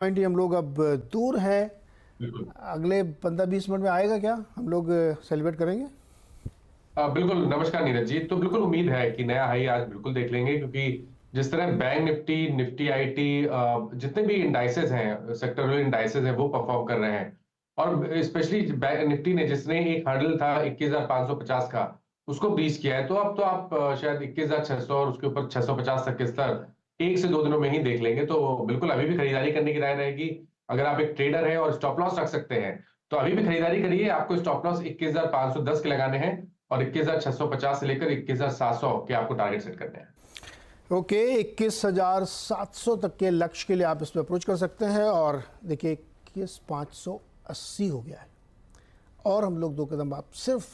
Point ही हम लोग अब दूर हैं। बिल्कुल। अगले 15-20 मिनट में आएगा क्या, हम लोग सेलिब्रेट करेंगे? बिल्कुल, नमस्कार नीरज जी। तो बिल्कुल उम्मीद है कि नया हाई आज बिल्कुल देख लेंगे, क्योंकि जिस तरह बैंक निफ्टी, निफ्टी आईटी, जितने भी इंडाइसेस हैं, सेक्टरल इंडाइसेस हैं, वो परफॉर्म कर रहे हैं। और स्पेशली बैंक निफ्टी ने, जिसने एक हर्डल था 21,550 का, उसको ब्रीच किया है। तो अब तो आप शायद 21,600 और उसके ऊपर 650 तक के स्तर 1 से 2 दिनों में ही देख लेंगे। तो बिल्कुल अभी भी खरीदारी करने की राय रहेगी। अगर आप एक ट्रेडर हैं और स्टॉप लॉस रख सकते हैं, तो अभी भी खरीदारी करिए। आपको स्टॉप लॉस 21,510 के लगाने हैं और 21,650 से लेकर 21,700 के आपको टारगेट सेट करने हैं। ओके, 21,700 तक के लक्ष्य के लिए आप इस पर अप्रोच कर सकते हैं। और देखिए 21,580 हो गया है और हम लोग 2 कदम, आप सिर्फ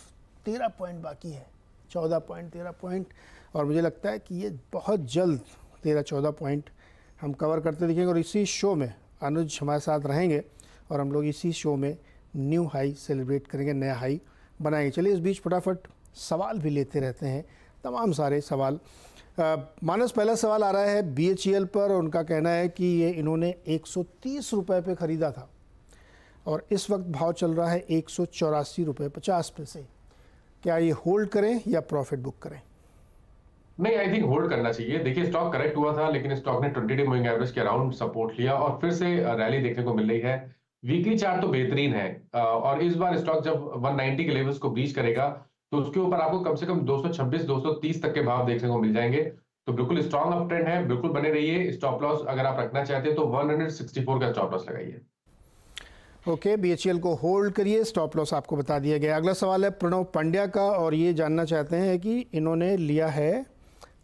13 पॉइंट बाकी है। 14 पॉइंट, 13 पॉइंट, और मुझे लगता है कि ये बहुत जल्द 13-14 पॉइंट हम कवर करते दिखेंगे। और इसी शो में अनुज हमारे साथ रहेंगे और हम लोग इसी शो में न्यू हाई सेलिब्रेट करेंगे, नया हाई बनाएंगे। चलिए इस बीच फटाफट सवाल भी लेते रहते हैं, तमाम सारे सवाल। मानस, पहला सवाल आ रहा है BHEL पर। उनका कहना है कि ये इन्होंने 130 रुपये पे ख़रीदा था और इस वक्त भाव चल रहा है 184 रुपये 50 पैसे। क्या ये होल्ड करें या प्रॉफिट बुक करें? नहीं, आई थिंक होल्ड करना चाहिए। देखिए, स्टॉक करेक्ट हुआ था, लेकिन स्टॉक ने 20 डे मूविंग एवरेज के अराउंड सपोर्ट लिया और फिर से रैली देखने को मिल रही है। वीकली चार्ट तो बेहतरीन है, और इस बार स्टॉक जब 190 के लेवल्स को ब्रीच करेगा, तो उसके ऊपर आपको कम से कम 226 230 तक के भाव देखने को मिल जाएंगे। तो बिल्कुल स्ट्रॉन्ग अप ट्रेंड है, बिल्कुल बने रहिए। स्टॉप लॉस अगर आप रखना चाहते हैं तो 164 का स्टॉप लॉस लगाइए। ओके, BHEL को होल्ड करिए, स्टॉप लॉस आपको बता दिया गया। अगला सवाल है प्रणव पंड्या का, और ये जानना चाहते हैं कि इन्होंने लिया है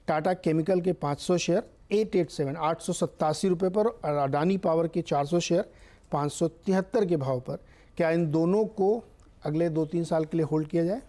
टाटा केमिकल के 500 शेयर 887 887 रुपये पर, और अडानी पावर के 400 शेयर 573 के भाव पर। क्या इन दोनों को अगले 2-3 साल के लिए होल्ड किया जाए?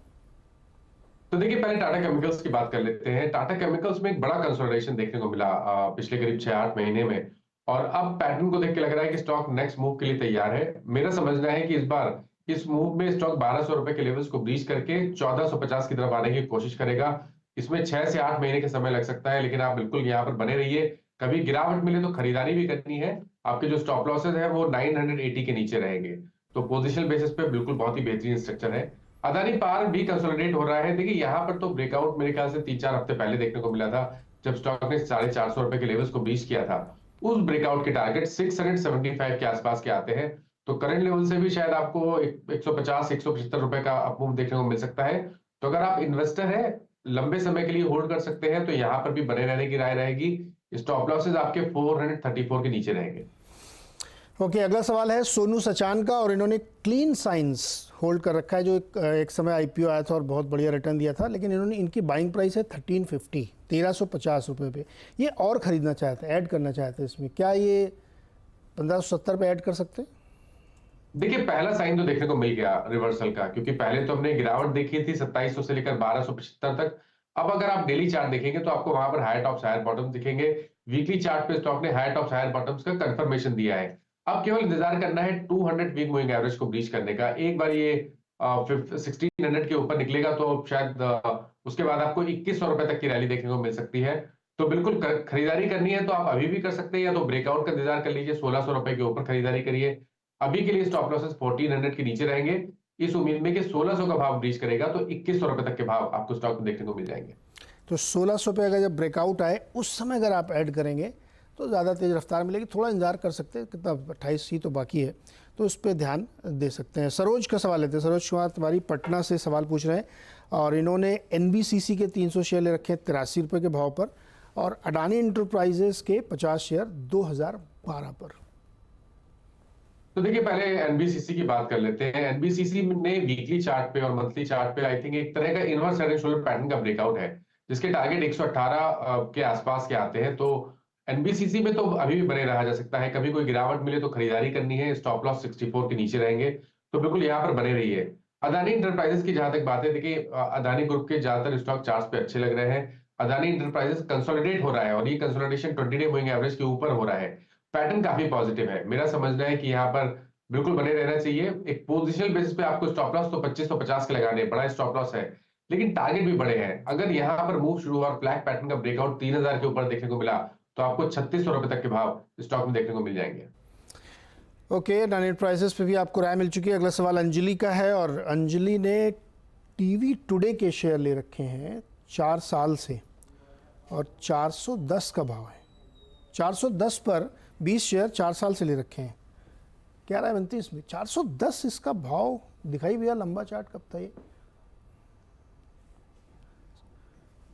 तो देखिए, पहले टाटा केमिकल्स की बात कर लेते हैं। टाटा केमिकल्स में एक बड़ा कंसोलिडेशन देखने को मिला पिछले करीब 6-8 महीने में, और अब पैटर्न को देख के लग रहा है कि स्टॉक नेक्स्ट मूव के लिए तैयार है। मेरा समझना है कि इस बार इस मूव में स्टॉक 1200 रुपए के लेवल्स को ब्रीच करके 1450 की तरफ आने की कोशिश करेगा। इसमें 6 से 8 महीने का समय लग सकता है, लेकिन आप बिल्कुल यहाँ पर बने रहिए। कभी गिरावट मिले तो खरीदारी भी करनी है। आपके जो स्टॉप लॉसेज है वो 980 के नीचे रहेंगे। तो पोजिशनल बेसिस पे बिल्कुल बहुत ही बेहतरीन स्ट्रक्चर है। अदानी पावर भी कंसोलिडेट हो रहा है। देखिए, यहाँ पर तो ब्रेकआउट मेरे ख्याल से 3-4 हफ्ते पहले देखने को मिला था, जब स्टॉक ने 450 रुपए के लेवल्स को ब्रीच किया था। उस ब्रेकआउट के टारगेट 675 के आसपास के आते हैं। तो करंट लेवल से भी शायद आपको 150-175 रुपए का अपमूव देखने को मिल सकता है। तो अगर आप इन्वेस्टर हैं, लंबे समय के लिए होल्ड कर सकते हैं, तो यहाँ पर भी बने रहने की राय रहेगी। स्टॉप लॉसेज आपके 434 के नीचे रहेंगे। ओके, अगला सवाल है सोनू सचान का, और इन्होंने क्लीन साइंस होल्ड कर रखा है, जो एक समय IPO आया था और बहुत बढ़िया रिटर्न दिया था। लेकिन इन्होंने, इनकी बाइंग प्राइस है 1350 1350 रुपये पे। ये और ख़रीदना चाहते हैं, ऐड करना चाहते हैं इसमें। क्या ये 1570 पे ऐड कर सकते हैं? देखिए, पहला साइन तो देखने को मिल गया रिवर्सल का, क्योंकि पहले तो हमने गिरावट देखी थी 2700 से लेकर 1275 तक। अब अगर आप डेली चार्ट देखेंगे तो आपको वहां पर हायर टॉप्स हायर बॉटम्स दिखेंगे। वीकली चार्ट पे स्टॉक ने हायर टॉप्स हायर बॉटम्स का कंफर्मेशन दिया है। अब केवल इंतजार करना है 200 वीक मूविंग एवरेज को ब्रीच करने का। एक बार ये 1600 के ऊपर निकलेगा तो शायद उसके बाद आपको 2100 रुपए तक की रैली देखने को मिल सकती है। तो बिल्कुल खरीदारी करनी है तो आप अभी भी कर सकते हैं, या तो ब्रेकआउट का इंतजार कर लीजिए, 1600 रुपए के ऊपर खरीदारी करिए। अभी के लिए स्टॉप लॉसेस 1400 के नीचे रहेंगे, इस उम्मीद में कि 1600 का भाव ब्रीच करेगा तो 2100 रुपए तक के भाव आपको स्टॉक में देखने को मिल जाएंगे। तो 1600 पे अगर जब ब्रेकआउट आए उस समय अगर आप ऐड करेंगे तो ज़्यादा तेज़ रफ्तार मिलेगी। थोड़ा इंतजार कर सकते हैं, कितना 28 ही तो बाकी है, तो उस पर ध्यान दे सकते हैं। सरोज का सवाल लेते हैं। सरोज कुमार तिवारी पटना से सवाल पूछ रहे हैं, और इन्होंने NBCC के 300 शेयर ले रखे हैं 83 रुपये के भाव पर, और अडानी इंटरप्राइजेस के 50 शेयर 2012 पर। तो देखिए, पहले एनबीसीसी की बात कर लेते हैं। एनबीसीसी ने वीकली चार्ट पे और मंथली चार्ट पे आई थिंक एक तरह का inverse head and shoulder pattern का ब्रेकआउट है, जिसके टारगेट 118 के आसपास के आते हैं। तो एनबीसीसी में तो अभी भी बने रहा जा सकता है। कभी कोई गिरावट मिले तो खरीदारी करनी है। स्टॉप लॉस 64 के नीचे रहेंगे, तो बिल्कुल यहाँ पर बने रहिए। अदानी इंटरप्राइजेस की जहां तक बात है, देखिए अदानी ग्रुप के ज्यादातर स्टॉक चार्ट पे अच्छे लग रहे हैं। अदानी इंटरप्राइजेस कंसोलिडेट हो रहा है, और ये कंसोलिडेशन 20 डे मूविंग एवरेज के ऊपर हो रहा है। पैटर्न काफी पॉजिटिव है। मेरा समझना है कि यहाँ पर बिल्कुल बने रहना चाहिए। एक पोजिशनल बेसिस पे आपको स्टॉप लॉस तो 2550 के लगाने, बड़ा स्टॉप लॉस है, लेकिन टारगेट भी बड़े हैं। अगर यहाँ पर मूव शुरू हुआ और फ्लैग पैटर्न का ब्रेकआउट 3000 के ऊपर देखने को मिला, तो आपको 3600 रुपए तक के भाव स्टॉक में देखने को मिल जाएंगे। ओके, नाइन प्राइसेस पे भी आपको राय मिल चुकी है। अगला सवाल अंजलि का है और अंजलि ने टीवी टुडे के शेयर ले रखे हैं 4 साल से और 410 का भाव है। 410 पर 20 शेयर 4 साल से ले रखे हैं। क्या राय बनती है इसमें? 410 इसका भाव दिखाई भैया, लंबा चार्ट कब था ये?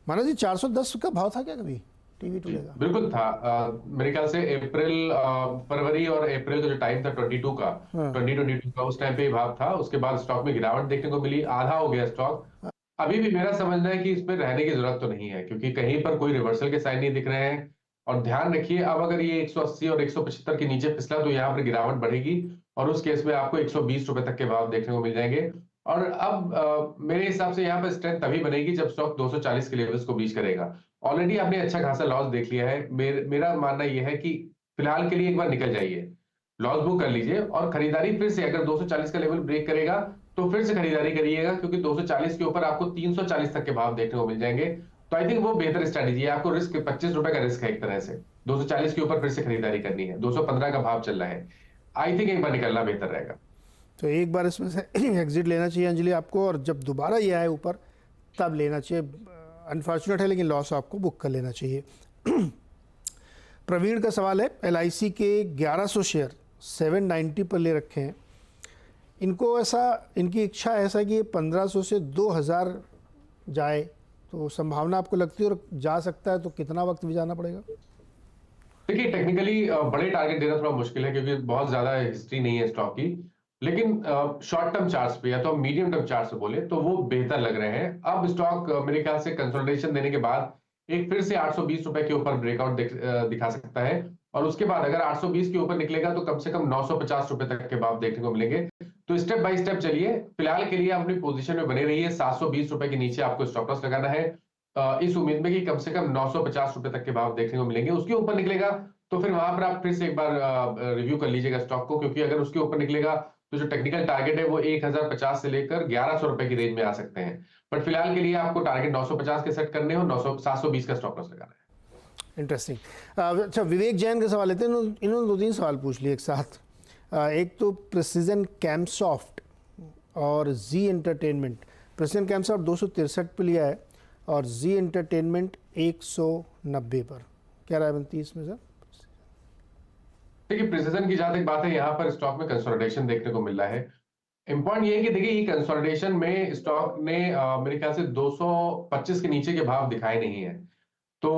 माना जी 410 का भाव था क्या कभी टीवी टुडे का? बिल्कुल था। मेरे ख्याल से फरवरी और अप्रैल का जो टाइम था 22 का, हाँ। 2022 का, उस टाइम पे ये भाव था। उसके बाद स्टॉक में गिरावट देखने को मिली, आधा हो गया स्टॉक। अभी भी मेरा समझना है कि इसमें रहने की जरूरत तो नहीं है, क्योंकि कहीं पर कोई रिवर्सल के साइन नहीं दिख रहे हैं। और ध्यान रखिए, अब अगर ये 180 और 175 के नीचे फिसला तो यहाँ पर गिरावट बढ़ेगी और उस केस में आपको 120 रुपए तक के भाव देखने को मिल जाएंगे। और अब मेरे हिसाब से यहाँ पर स्ट्रेंथ तभी बनेगी जब स्टॉक 240 के लेवल्स को ब्रीच करेगा। ऑलरेडी आपने अच्छा खासा लॉस देख लिया है। मेरा मानना यह है कि फिलहाल के लिए एक बार निकल जाइए, लॉस बुक कर लीजिए और खरीदारी फिर से अगर 240 का लेवल ब्रेक करेगा तो फिर से खरीदारी करिएगा, क्योंकि 240 के ऊपर आपको 340 तक के भाव देखने को मिल जाएंगे। तो आई थिंक वो बेहतर स्ट्रेटेजी है। आपको रिस्क 25 रुपए का रिस्क है एक तरह से, 240 के ऊपर फिर से खरीदारी करनी है। 215 का भाव चल रहा है, आई थिंक एक बार निकलना बेहतर रहेगा। तो एक बार इसमें से एग्जिट लेना चाहिए अंजलि आपको, और जब दोबारा ये आए ऊपर तब लेना चाहिए। अनफॉर्चुनेट है लेकिन लॉस आपको बुक कर लेना चाहिए। प्रवीण का सवाल है, LIC के 1100 शेयर 790 पर ले रखे हैं। इनको ऐसा, इनकी इच्छा ऐसा कि ये 1500 से 2000 जाए, तो संभावना आपको लगती है और जा सकता है, तो कितना वक्त भी जाना पड़ेगा? देखिए, टेक्निकली बड़े टारगेट देना थोड़ा मुश्किल है, क्योंकि बहुत ज्यादा हिस्ट्री नहीं है स्टॉक की। लेकिन शॉर्ट टर्म चार्ट्स पे या तो मीडियम टर्म चार्ट्स पे बोले तो वो बेहतर लग रहे हैं। अब स्टॉक मेरे ख्याल से कंसोलिडेशन देने के बाद एक फिर से 820 रुपए के ऊपर ब्रेकआउट दिखा सकता है। और उसके बाद अगर 820 के ऊपर निकलेगा तो कम से कम 950 रुपए तक के भाव देखने को मिलेंगे। तो स्टेप बाय स्टेप चलिए। फिलहाल के लिए अपनी पोजीशन में बने रहिए। 720 रुपए के नीचे आपको स्टॉप लॉस लगाना है, इस उम्मीद में कि कम से कम 950 रुपए तक के भाव देखने को मिलेंगे। उसके ऊपर निकलेगा तो फिर वहां पर आप फिर से एक बार रिव्यू कर लीजिएगा स्टॉक को, क्योंकि अगर उसके ऊपर निकलेगा तो जो टेक्निकल टारगेट है वो 1050 से लेकर 1100 रुपए की रेंज में आ सकते हैं। बट फिलहाल के लिए आपको टारगेट 950 के सेट करने हो, 720 का स्टॉप लॉस लगाना है। इंटरेस्टिंग। अच्छा, विवेक जैन का सवाल लेते हैं। इन्होंने 2-3 सवाल पूछ लिए एक साथ। एक तो प्रिसीजन कैमसॉफ्ट और जी एंटरटेनमेंट। प्रिसीजन कैमसॉफ्ट 263 पे लिया है और जी एंटरटेनमेंट 190 पर। क्या राय बनती है इसमें सर? देखिए, प्रिसीजन की जहां तक बात है, यहाँ पर स्टॉक में कंसोलिडेशन देखने को मिल रहा है। इंपॉर्टेंट ये है कि देखिए, ये कंसोलिडेशन में स्टॉक ने मेरे ख्याल से 225 के नीचे के भाव दिखाए नहीं है। तो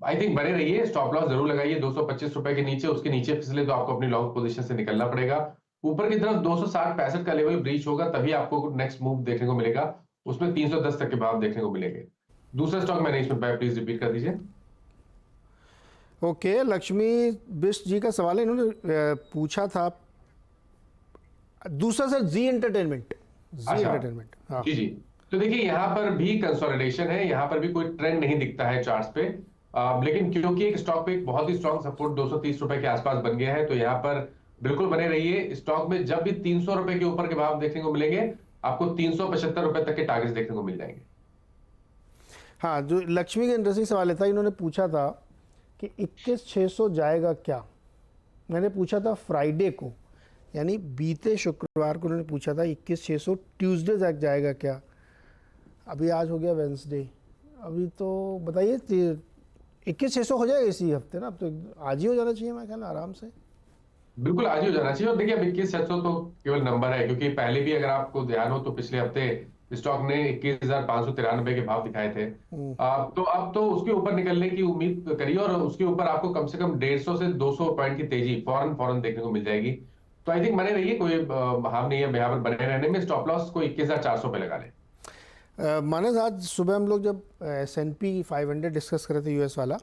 आई थिंक बने रहिए, स्टॉप लॉस जरूर लगाइए 225 रुपए के नीचे। उसके नीचे फिसले तो आपको अपनी लॉन्ग पोजीशन से निकलना पड़ेगा। ऊपर की तरफ 260-65 का लेवल ब्रीच होगा तभी आपको नेक्स्ट मूव देखने को मिलेगा, उसमें 310 तक के भाव देखने को मिलेंगे। दूसरा स्टॉक मैनेजमेंट पे प्लीज रिपीट कर दीजिए। ओके, लक्ष्मी बिष्ट जी का सवाल है। इन्होंने पूछा था दूसरा सर जी एंटरटेनमेंट। हाँ जी जी। तो देखिए, यहाँ पर भी कंसोलिडेशन है, यहाँ पर भी कोई ट्रेंड नहीं दिखता है चार्ट्स पे। लेकिन क्योंकि एक स्टॉक पे एक बहुत ही स्ट्रॉन्ग सपोर्ट 230 रुपए के आसपास बन गया है, तो यहाँ पर बिल्कुल बने रहिए। स्टॉक में जब भी 300 रुपए के ऊपर के भाव देखने को मिलेंगे, आपको 375 रुपए तक के टारगेट्स देखने को मिल जाएंगे। हाँ, जो लक्ष्मी का इंटरेस्टिंग सवाल था, इन्होंने पूछा था कि 21,600 जाएगा क्या। मैंने पूछा था फ्राइडे को, यानी बीते शुक्रवार को उन्होंने पूछा था 21,600 ट्यूसडे तक जाएगा क्या। अभी आज हो गया वेंसडे, अभी तो बताइए 21,600 हो जाएगा इसी हफ्ते ना। अब तो आज ही हो जाना चाहिए मेरे ख्याल आराम से। बिल्कुल आज ही हो जाना चाहिए। और देखिए, अब 21,600 तो केवल नंबर है, क्योंकि पहले भी अगर आपको ध्यान हो तो पिछले हफ्ते स्टॉक ने 21,593 के भाव दिखाए थे। तो अब तो उसके ऊपर निकलने की उम्मीद करिए और उसके ऊपर आपको कम से कम 150 से 200 पॉइंट की तेजी फौरन देखने को मिल जाएगी। तो आई थिंक बने रहिए, कोई हार्म नहीं है यहाँ पर बने रहने में। स्टॉप लॉस को 21,400 पे लगा लें। मानस, आज सुबह हम लोग जब S&P 500 डिस्कस कर रहे थे US वाला,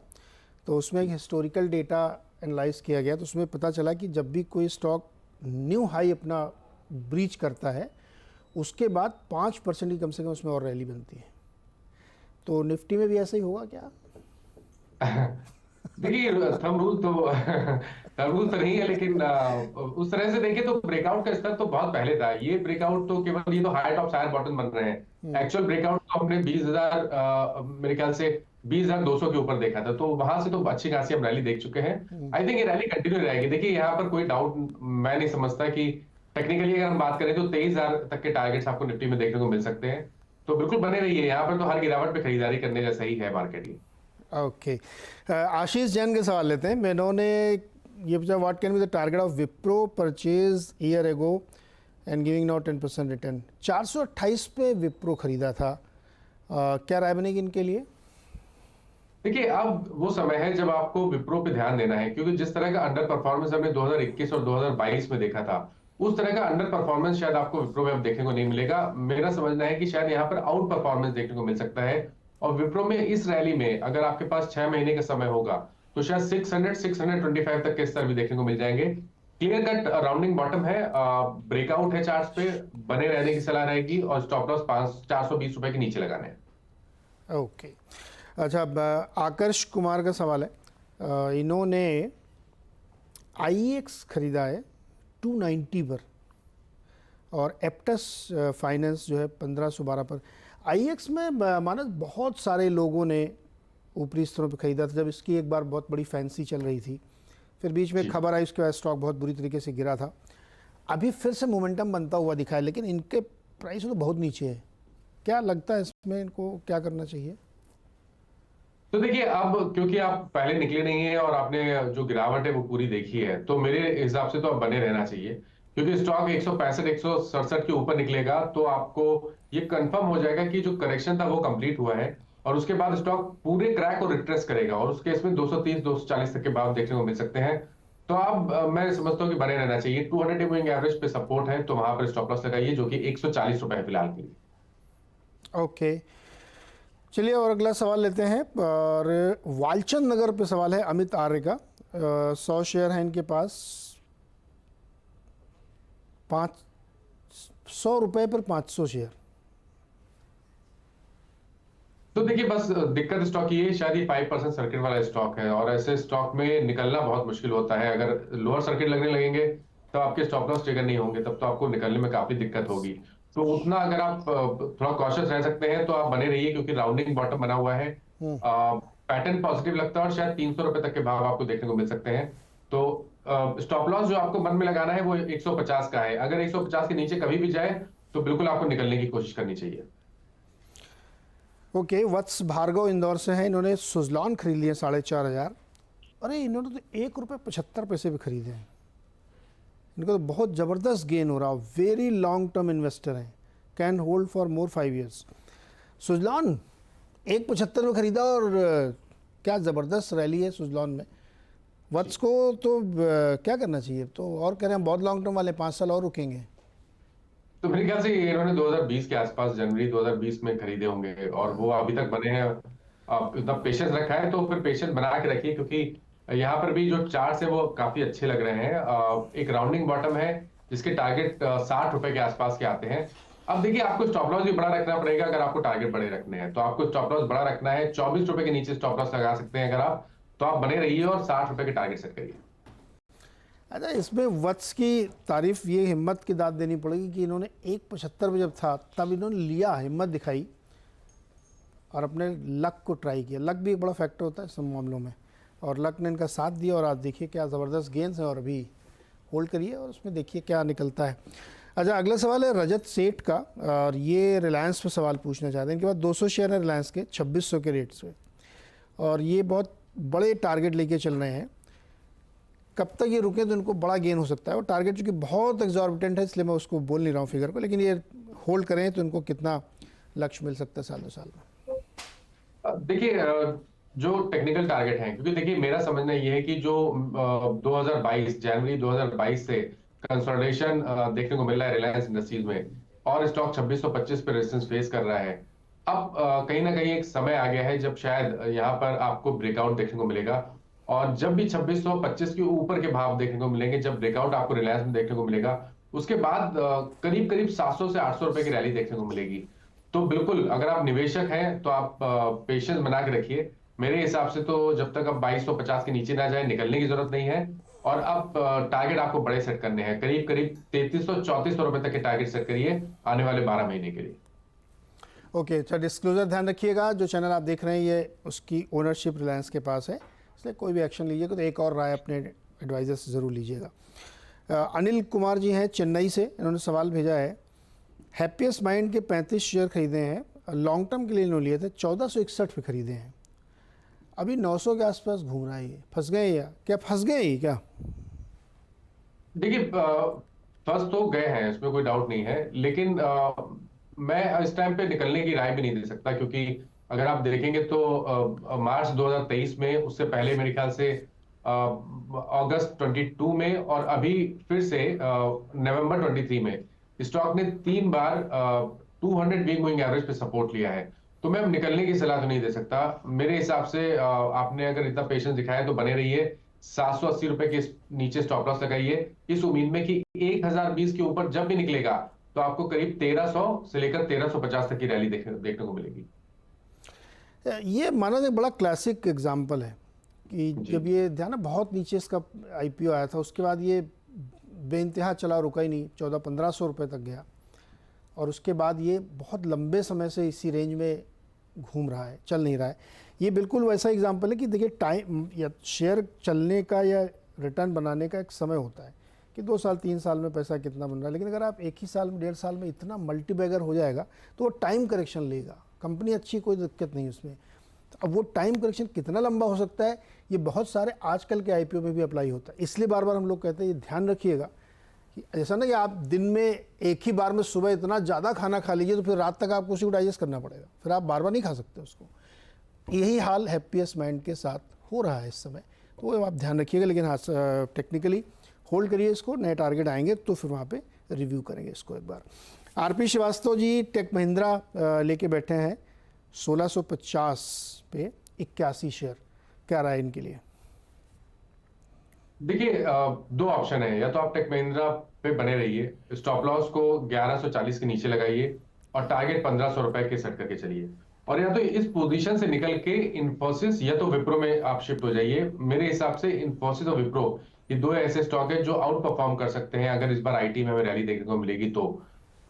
तो उसमें एक हिस्टोरिकल डेटा एनालाइज किया गया। तो उसमें पता चला कि जब भी कोई स्टॉक न्यू हाई अपना ब्रीच करता है, उसके बाद 5% की कम से कम उसमें और रैली बनती है। तो निफ्टी में भी ऐसा ही होगा क्या? देखिए, थंब रूल तो नहीं है, लेकिन उस तरह से देखें तो ब्रेकआउट का स्तर तो बहुत पहले था। ये ब्रेकआउट तो केवल, ये तो हाई टॉप हायर बॉटम बन रहे हैं। एक्चुअल ब्रेकआउट तो हमने 20,000 मेरे ख्याल से 20,200 के ऊपर देखा था, तो वहां से तो अच्छी खासी हम रैली देख चुके हैं। आई थिंक ये रैली कंटिन्यू रहेगी। देखिए यहाँ पर कोई डाउट मैं नहीं समझता कि टेक्निकली अगर हम बात करें तो 23,000 तक के टारगेट्स आपको निफ्टी में देखने को मिल सकते हैं। तो बिल्कुल बने रहिए, यहाँ पर तो हर गिरावट पे खरीदारी करने जैसा ही है मार्केट ये। ओके, आशीष जैन के सवाल लेते हैं। मैंने ये पूछा, what can be the target of Wipro purchase year ago and giving now 10% return. 428 पे विप्रो खरीदा था, क्या राय बनेगी इनके लिए? देखिए अब वो समय है जब आपको विप्रो पे ध्यान देना है, क्योंकि जिस तरह का अंडर परफॉर्मेंस हमने 2021 और 2022 में देखा था, उस तरह का अंडर परफॉर्मेंस शायद आपको विप्रो में अब देखने को नहीं मिलेगा। मेरा समझना है कि शायद यहाँ पर आउट परफॉर्मेंस देखने को मिल सकता है। और विप्रो में इस रैली में अगर आपके पास 6 महीने का समय होगा तो शायद 600-625 तक के स्तर भी देखने को मिल जाएंगे। क्लियर कट राउंडिंग बॉटम है, ब्रेकआउट है चार्ट्स पे, बने रहने की सलाह रहेगी और स्टॉप लॉस 420 रुपए के नीचे लगाने हैं। ओके, अच्छा, आकर्ष कुमार का सवाल है। इन्होंने IEX खरीदा है 290 पर और एप्टस फाइनेंस जो है 1512 पर। IEX में मानस बहुत सारे लोगों ने ऊपरी स्तरों पर खरीदा था जब इसकी एक बार बहुत बड़ी फैंसी चल रही थी, फिर बीच में खबर आई, उसके बाद स्टॉक बहुत बुरी तरीके से गिरा था। अभी फिर से मोमेंटम बनता हुआ दिखा है, लेकिन इनके प्राइस तो बहुत नीचे है। क्या लगता है इसमें इनको क्या करना चाहिए? तो देखिए अब क्योंकि आप पहले निकले नहीं है और आपने जो गिरावट है वो पूरी देखी है, तो मेरे हिसाब से तो अब बने रहना चाहिए। क्योंकि स्टॉक 165 167 के ऊपर निकलेगा तो आपको ये कंफर्म हो जाएगा कि जो करेक्शन था वो कंप्लीट हुआ है, और उसके बाद स्टॉक पूरे क्रैक और रिट्रेस करेगा, और उस केस में 230 240 तक के भाव देखने को मिल सकते हैं। तो अब मैं समझता हूँ कि बने रहना चाहिए। 200 डे मूविंग एवरेज पे सपोर्ट है, तो वहां पर स्टॉप लॉस लगाइए, जो कि 140 रुपए है फिलहाल के लिए। ओके, चलिए और अगला सवाल लेते हैं। और वालचंद नगर पे सवाल है अमित आर्य का। 100 शेयर हैं इनके पास, 500 रुपए पर 500 शेयर। तो देखिए बस दिक्कत स्टॉक ये है, शायद ये 5% सर्किट वाला स्टॉक है, और ऐसे स्टॉक में निकलना बहुत मुश्किल होता है। अगर लोअर सर्किट लगने लगेंगे तो आपके स्टॉप लॉस ट्रिगर नहीं होंगे, तब तो आपको निकलने में काफी दिक्कत होगी। तो उतना अगर आप थोड़ा कॉशियस रह सकते हैं तो आप बने रहिए, क्योंकि राउंडिंग बॉटम बना हुआ है, पैटर्न पॉजिटिव लगता है, और शायद 300 रुपए तक के भाव आपको देखने को मिल सकते हैं। तो स्टॉप लॉस जो आपको मन में लगाना है वो 150 का है। अगर 150 के नीचे कभी भी जाए तो बिल्कुल आपको निकलने की कोशिश करनी चाहिए। ओके, वत्स भार्गव इंदौर से हैं। इन्होंने सुजलॉन खरीद लिए 4,500। अरे इन्होंने तो 1 रुपये 75 पैसे पे खरीदे हैं। इनको तो बहुत ज़बरदस्त गेन हो रहा है। वेरी लॉन्ग टर्म इन्वेस्टर हैं, can hold for more 5 years। Suzlon 1,75 में खरीदा और क्या ज़बरदस्त रैली है सुजलॉन में। वत्स को तो क्या करना चाहिए? तो और कह रहे हैं बहुत लॉन्ग टर्म वाले 5 साल और रुकेंगे। तो मेरे ख्याल से इन्होंने 2020 के आसपास जनवरी 2020 में खरीदे होंगे, और वो अभी तक बने हैं। आप इतना पेशेंस रखा है तो फिर पेशेंस बना के रखिए, क्योंकि यहाँ पर भी जो चार्ट्स है वो काफी अच्छे लग रहे हैं। एक राउंडिंग बॉटम है जिसके टारगेट 60 रुपए के आसपास के आते हैं। अब देखिए आपको स्टॉप लॉस भी बड़ा रखना पड़ेगा। अगर आपको टारगेट बड़े रखने हैं तो आपको स्टॉप लॉस बड़ा रखना है। 24 रुपए के नीचे स्टॉप लॉस लगा सकते हैं अगर आप, तो आप बने रहिए और 60 रुपए के टारगेट सेट करिए। अच्छा, इसमें वत्स की तारीफ ये हिम्मत की दाद देनी पड़ेगी कि इन्होंने 1,75 में जब था तब इन्होंने लिया, हिम्मत दिखाई और अपने लक को ट्राई किया। लक भी एक बड़ा फैक्टर होता है सब मामलों में, और लक ने इनका साथ दिया और आज देखिए क्या ज़बरदस्त गेंस है। और अभी होल्ड करिए और उसमें देखिए क्या निकलता है। अच्छा, अगला सवाल है रजत सेठ का, और ये रिलायंस पे सवाल पूछना चाहते हैं। इनके पास 200 शेयर है रिलायंस के 2600 के रेट से, और ये बहुत बड़े टारगेट लेके चल रहे हैं। कब तक ये रुके तो इनको बड़ा गेन हो सकता है। और टारगेट चूँकि बहुत एग्जॉर्बिटेंट है इसलिए मैं उसको बोल नहीं रहा हूँ फिगर को, लेकिन ये होल्ड करें तो इनको कितना लक्ष्य मिल सकता है साल 2 साल में? देखिए जो टेक्निकल टारगेट हैं, क्योंकि देखिए मेरा समझना ये है कि जो 2022 जनवरी 2022 से कंसोलिडेशन देखने को मिल रहा है रिलायंस इंडस्ट्रीज में, और स्टॉक 2625 पे रेजिस्टेंस फेस कर रहा है। अब कहीं ना कहीं एक समय आ गया है जब शायद यहाँ पर आपको ब्रेकआउट देखने को मिलेगा, और जब भी 2625 के ऊपर के भाव देखने को मिलेंगे, जब ब्रेकआउट आपको रिलायंस में देखने को मिलेगा, उसके बाद करीब करीब 700 से 800 रुपए की रैली देखने को मिलेगी। तो बिल्कुल अगर आप निवेशक हैं तो आप पेशेंस बना के रखिए। मेरे हिसाब से तो जब तक अब 2250 के नीचे ना जाए निकलने की जरूरत नहीं है, और अब टारगेट आपको बड़े सेट करने हैं। करीब करीब 3300 3400 रुपए तक के टारगेट सेट करिए आने वाले 12 महीने के लिए। ओके, अच्छा डिस्क्लोजर ध्यान रखिएगा, जो चैनल आप देख रहे हैं ये उसकी ओनरशिप रिलायंस के पास है, इसलिए कोई भी एक्शन लीजिएगा तो एक और राय अपने एडवाइज़र से ज़रूर लीजिएगा। अनिल कुमार जी हैं चेन्नई से, इन्होंने सवाल भेजा है, हैप्पीएस्ट माइंड के 35 शेयर खरीदे हैं, लॉन्ग टर्म के लिए इन्होंने लिए थे, 1461 पे खरीदे हैं, अभी 900 के आसपास घूम रहा है, ये फंस गए या क्या, फंस गए ही क्या? देखिए फंस तो गए हैं, इसमें कोई डाउट नहीं है, लेकिन मैं इस टाइम पे निकलने की राय भी नहीं दे सकता, क्योंकि अगर आप देखेंगे तो मार्च 2023 में, उससे पहले मेरे ख्याल से अगस्त 22 में, और अभी फिर से नवंबर 23 में स्टॉक ने 3 बार 200 वीक मूविंग एवरेज पे सपोर्ट लिया है। तो मैं निकलने की सलाह तो नहीं दे सकता। मेरे हिसाब से आपने अगर इतना पेशेंस दिखाया तो बने रहिए, 780 रुपए के नीचे स्टॉप लॉस लगाइए, इस उम्मीद में कि 1020 के ऊपर जब भी निकलेगा तो आपको करीब 1300 से लेकर 1350 तक की रैली देखने को मिलेगी। ये माना जाए बड़ा क्लासिक एग्जाम्पल है कि जब ये ध्यान है बहुत नीचे इसका आईपीओ आया था, उसके बाद ये बेइंतहा चला, रुका ही नहीं, 1400-1500 रुपये तक गया, और उसके बाद ये बहुत लंबे समय से इसी रेंज में घूम रहा है, चल नहीं रहा है। ये बिल्कुल वैसा एग्जाम्पल है कि देखिए टाइम या शेयर चलने का या रिटर्न बनाने का एक समय होता है कि 2 साल 3 साल में पैसा कितना बन रहा है, लेकिन अगर आप एक ही साल में 1.5 साल में इतना मल्टीबैगर हो जाएगा तो वो टाइम करेक्शन लेगा। कंपनी अच्छी, कोई दिक्कत नहीं उसमें, तो अब वो टाइम करेक्शन कितना लंबा हो सकता है, ये बहुत सारे आजकल के आईपीओ में भी अप्लाई होता है। इसलिए बार बार हम लोग कहते हैं ये ध्यान रखिएगा कि ऐसा ना कि आप दिन में एक ही बार में सुबह इतना ज़्यादा खाना खा लीजिए तो फिर रात तक आपको उसी को डाइजेस्ट करना पड़ेगा, फिर आप बार बार नहीं खा सकते उसको। यही हाल हैप्पीएस्ट माइंड के साथ हो रहा है इस समय, तो वो आप ध्यान रखिएगा। लेकिन हाँ, टेक्निकली होल्ड करिए इसको, नए टारगेट आएंगे तो फिर वहाँ पे रिव्यू करेंगे इसको एक बार। आरपी श्रीवास्तव जी टेक महिंद्रा लेके बैठे हैं 1650 पे 81 शेयर, क्या रहा है इनके लिए? देखिए दो ऑप्शन है, या तो आप टेक महिंद्रा पे बने रहिए, स्टॉप लॉस को 1140 के नीचे लगाइए और टारगेट 1500 रुपए के सेट करके चलिए, और या तो इस पोजीशन से निकल के इन्फोसिस या तो विप्रो में आप शिफ्ट हो जाइए। मेरे हिसाब से इन्फोसिस और विप्रो ये दो ऐसे स्टॉक है जो आउट परफॉर्म कर सकते हैं अगर इस बार आईटी में हमें रैली देखने को मिलेगी तो।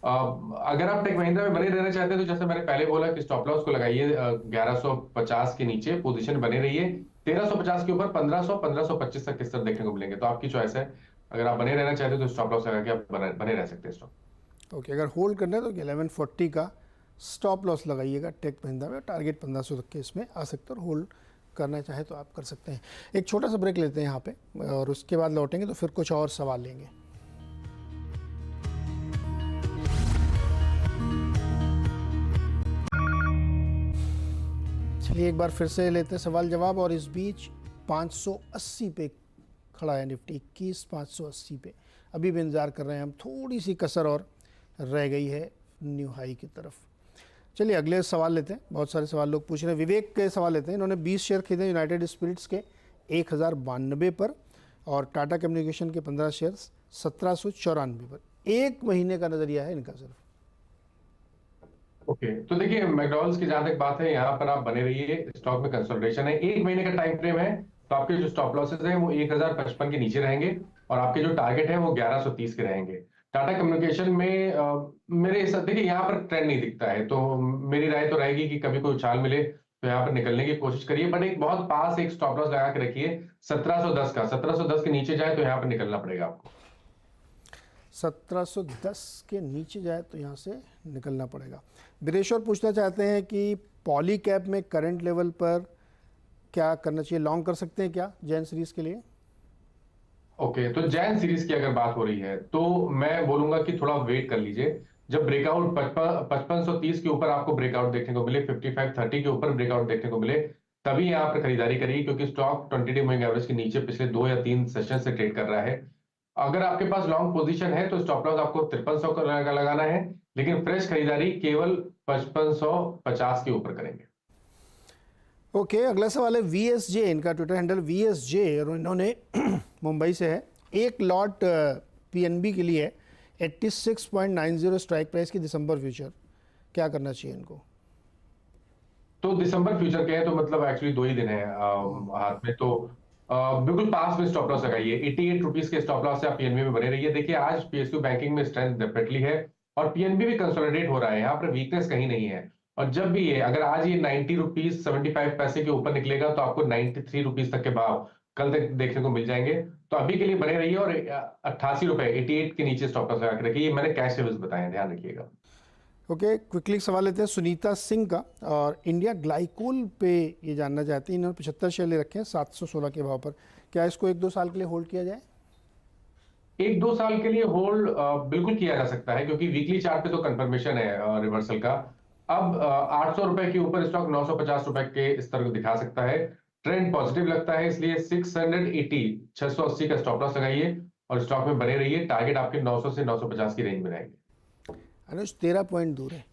अगर आप टेक महिंद्रा में बने रहना चाहते हैं तो जैसे मैंने पहले बोला कि स्टॉप लॉस को लगाइए 1150 के नीचे, पोजीशन बने रहिए, 1350 के ऊपर 1500 1525 तक किस तरह देखने को मिलेंगे, तो आपकी चॉइस है। अगर आप बने रहना चाहते हैं तो स्टॉप लॉस लगा के आप बने रह सकते हैं स्टॉक। ओके, अगर होल्ड करना है तो 1140 का स्टॉप लॉस लगाइएगा टेक महिंद्रा में, टारगेट 1500 तक के इसमें आ सकते हैं, और होल्ड करना चाहे तो आप कर सकते हैं। एक छोटा सा ब्रेक लेते हैं यहाँ पे, और उसके बाद लौटेंगे तो फिर कुछ और सवाल लेंगे। चलिए एक बार फिर से लेते हैं सवाल जवाब, और इस बीच 580 पे खड़ा है निफ्टी, 21,580 पे अभी भी इंतज़ार कर रहे हैं हम, थोड़ी सी कसर और रह गई है न्यू हाई की तरफ। चलिए अगले सवाल लेते हैं, बहुत सारे सवाल लोग पूछ रहे हैं। विवेक के सवाल लेते हैं, इन्होंने 20 शेयर खरीदे यूनाइटेड स्पिरिट्स के 1092 पर, और टाटा कम्युनिकेशन के 15 शेयर 1794 पर। एक महीने का नज़रिया है इनका सिर्फ। ओके तो देखिए मैकडॉनल्ड्स की जहां तक बात है, यहाँ पर आप बने रहिए, स्टॉक में कंसोलिडेशन है, 1 महीने का टाइम फ्रेम है, तो आपके जो स्टॉप लॉसेस हैं वो 1055 के नीचे रहेंगे, और आपके जो टारगेट है वो 1130 के रहेंगे। टाटा कम्युनिकेशन में मेरे हिसाब, देखिए यहाँ पर ट्रेंड नहीं दिखता है, तो मेरी राय तो रहेगी कि कभी कोई उछाल मिले तो यहाँ पर निकलने की कोशिश करिए, बट एक बहुत पास एक स्टॉप लॉस लगा के रखिए 1710 का, 1710 के नीचे जाए तो यहाँ पर निकलना पड़ेगा आपको। 1710 के नीचे जाए तो यहाँ से निकलना पड़ेगा। वीरेश्वर पूछना चाहते हैं कि पॉली कैप में करंट लेवल पर क्या करना चाहिए, लॉन्ग कर सकते हैं क्या जैन सीरीज के लिए? ओके तो जैन सीरीज की अगर बात हो रही है तो मैं बोलूंगा कि थोड़ा वेट कर लीजिए, जब ब्रेकआउट 5530 के ऊपर आपको ब्रेकआउट देखने को मिले, 5530 के ऊपर ब्रेकआउट देखने को मिले, तभी यहाँ पर खरीदारी करिए, क्योंकि स्टॉक 20 डे मूविंग एवरेज के नीचे पिछले 2 या 3 सेशन से ट्रेड कर रहा है। अगर आपके पास लॉन्ग पोजीशन है तो स्टॉप लॉस आपको 5300 का लगाना है, लेकिन फ्रेश खरीदारी केवल 5550 के ऊपर करेंगे। ओके, अगला सवाल है VSJ, इनका ट्विटर हैंडल VSJ, और इन्होंने मुंबई से है, एक लॉट PNB के लिए 86.90 स्ट्राइक प्राइस की दिसंबर फ्यूचर, क्या करना चाहिए इनको? तो दिसंबर फ्यूचर के हैं तो मतलब एक्चुअली 2 ही दिन है हाथ में, तो बिल्कुल पास में स्टॉप लॉस लगाइए, 88 रुपीज के स्टॉप लॉस से आप पीएनबी में बने रहिए। देखिए आज PSU बैंकिंग में स्ट्रेंथ डेफिनेटली है, और पीएनबी भी कंसोलिडेट हो रहा है, यहाँ पर वीकनेस कहीं नहीं है, और जब भी ये अगर आज ये 90 रुपीज 75 पैसे के ऊपर निकलेगा तो आपको 93 रुपीज तक के भाव कल तक देखने को मिल जाएंगे। तो अभी के लिए बने रहिए और 88 रुपए 88 के नीचे स्टॉप लॉस लगा के रखिए। ये मैंने कैश लेवल्स बताए हैं, ध्यान रखिएगा। ओके, क्विकली सवाल लेते हैं सुनीता सिंह का, और इंडिया ग्लाइकोल पे ये जानना चाहते हैं। इन्होंने 75 शेयर ले रखे हैं 716 के भाव पर। क्या इसको 1-2 साल के लिए होल्ड किया जाए? 1-2 साल के लिए होल्ड बिल्कुल किया जा सकता है, क्योंकि वीकली चार्ट पे तो कंफर्मेशन है रिवर्सल का। अब 800 रुपए के ऊपर स्टॉक 950 रुपए के स्तर को दिखा सकता है। ट्रेंड पॉजिटिव लगता है, इसलिए 680 का स्टॉप लॉस लगाइए और स्टॉक में बने रहिए। टारगेट आपके 900 से 950 की रेंज में रहेंगे। अनुज 13 पॉइंट दूर है।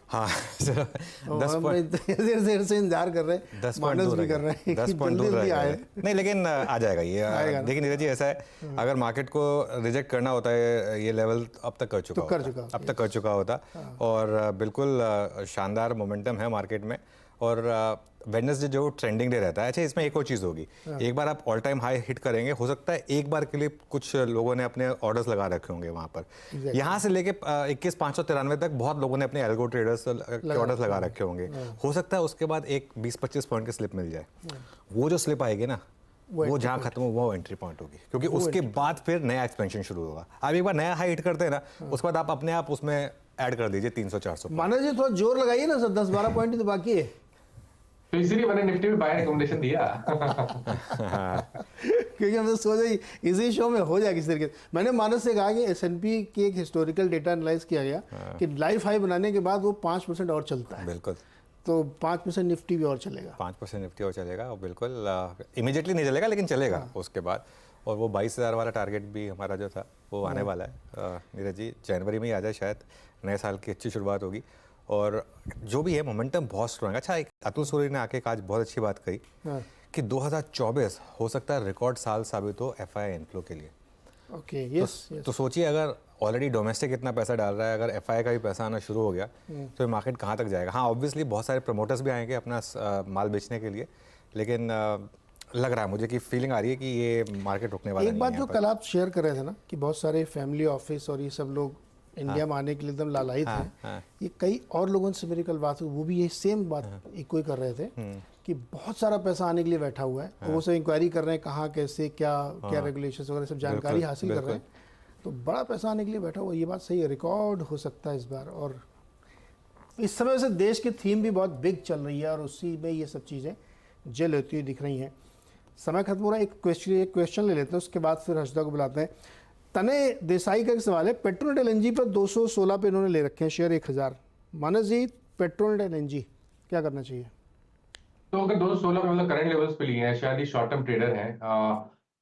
हाँ, 10 पॉइंट देर से इंतजार कर रहे हैं, 10 पॉइंट दूर भी कर रहे हैं 10 पॉइंट दूर आए। नहीं, लेकिन आ जाएगा ये। देखिए नीरज जी, ऐसा है अगर मार्केट को रिजेक्ट करना होता है ये लेवल अब तक कर चुका होता, अब तक कर चुका होता। और बिल्कुल शानदार मोमेंटम है मार्केट में। और वेडनेसडे जो ट्रेंडिंग डे रहता है, अच्छा इसमें एक और चीज़ होगी, एक बार आप ऑल टाइम हाई हिट करेंगे, हो सकता है एक बार के लिए कुछ लोगों ने अपने ऑर्डर्स लगा रखे होंगे वहाँ पर। यहाँ से लेके 21,593 तक बहुत लोगों ने अपने एल्गो ट्रेडर्स के ऑर्डर्स लगा रखे होंगे। हो सकता है उसके बाद एक 20-25 पॉइंट की स्लिप मिल जाए। वो जो स्लिप आएगी ना, वो जहाँ खत्म हो वो एंट्री पॉइंट होगी, क्योंकि उसके बाद फिर नया एक्सपेंशन शुरू होगा। आप एक बार नया हाई हिट करते हैं ना, उसके बाद आप अपने आप उसमें ऐड कर दीजिए 300-400। मानस जी थोड़ा जोर लगाइए ना सर, 10-12 पॉइंट तो बाकी है। तो इसीलिए मैंने निफ्टी में बाय रिकमेंडेशन दिया। क्योंकि हमने सोचा इसी शो में हो जाएगा किसी तरीके से। मैंने मानस से कहा कि S&P की एक हिस्टोरिकल डेटा एनालाइज किया गया कि लाइफ हाई बनाने के बाद वो 5% और चलता है। बिल्कुल, तो 5% निफ्टी भी और चलेगा। 5% निफ्टी और चलेगा, और बिल्कुल इमीडिएटली नहीं चलेगा लेकिन चलेगा उसके बाद। और वो 22,000 वाला टारगेट भी हमारा जो था वो आने वाला है नीरज जी, जनवरी में ही आ जाए शायद। नए साल की अच्छी शुरुआत होगी और जो भी है मोमेंटम बहुत स्ट्रॉन्ग है। अच्छा, एक अतुल सूर्य ने आके आज बहुत अच्छी बात कही कि 2024 हो सकता है रिकॉर्ड साल साबित हो FII इनफ्लो के लिए। Okay, yes. तो सोचिए, अगर ऑलरेडी डोमेस्टिक इतना पैसा डाल रहा है, अगर FII का भी पैसा आना शुरू हो गया तो ये मार्केट कहाँ तक जाएगा। हाँ, ऑब्वियसली बहुत सारे प्रमोटर्स भी आएंगे अपना माल बेचने के लिए, लेकिन लग रहा है मुझे कि फीलिंग आ रही है कि ये मार्केट रुकने वाला नहीं है। एक बात जो कल आप शेयर कर रहे थे ना कि बहुत सारे फैमिली ऑफिस और ये सब लोग इंडिया में आने के लिए एकदम लालायित हैं। ये कई और लोगों से मेरी कल बात हुई, वो भी यही सेम बात एक ही कर रहे थे कि बहुत सारा पैसा आने के लिए बैठा हुआ है। वो सब इंक्वायरी कर रहे हैं कहाँ कैसे क्या रेगुलेशंस वगैरह सब जानकारी हासिल कर रहे हैं। तो बड़ा पैसा आने के लिए बैठा हुआ, ये बात सही है। रिकॉर्ड हो सकता है इस बार। और इस समय से देश की थीम भी बहुत बिग चल रही है और उसी में ये सब चीज़ें जेल होती हुई दिख रही हैं। समय खत्म हो रहा है, एक क्वेश्चन ले लेते हैं, उसके बाद फिर हर्षदा को बुलाते हैं। तने देसाई का एक सवाल है, पेट्रोल एंड LNG पर 216 पे इन्होंने ले रखे हैं share 1000। Manas ji, petrol and LNG क्या करना चाहिए? तो अगर 216 पे मतलब करंट लेवल्स पे लिए हैं, शायद ही शॉर्ट टर्म ट्रेडर हैं,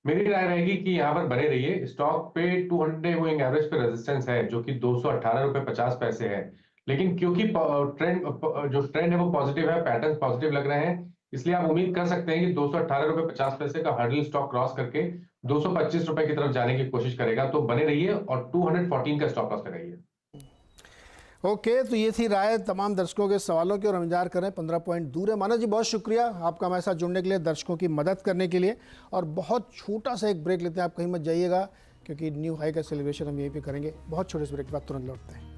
मेरी राय रहेगी कि यहाँ पर बने रहिए। स्टॉक पे 200 मूविंग एवरेज पे रेजिस्टेंस है जो कि 218 रुपए 50 पैसे है, लेकिन क्योंकि जो ट्रेंड है वो पॉजिटिव है, पैटर्न पॉजिटिव लग रहे हैं, इसलिए आप उम्मीद कर सकते हैं कि 218 रुपए 50 पैसे का हर्डल स्टॉक क्रॉस करके 225 रुपए की तरफ जाने की कोशिश करेगा। तो बने रहिए और 214 का स्टॉप लॉस लगाइए। ओके, तो ये थी राय तमाम दर्शकों के सवालों की और हम इंतजार कर रहे हैं 15 पॉइंट दूर है। मानस जी बहुत शुक्रिया आपका हमारे साथ जुड़ने के लिए, दर्शकों की मदद करने के लिए। और बहुत छोटा सा एक ब्रेक लेते हैं, आप कहीं मत जाइएगा क्योंकि न्यू हाई का सेलिब्रेशन हम यहीं पे करेंगे। बहुत छोटे से ब्रेक के बाद तुरंत लौटते हैं।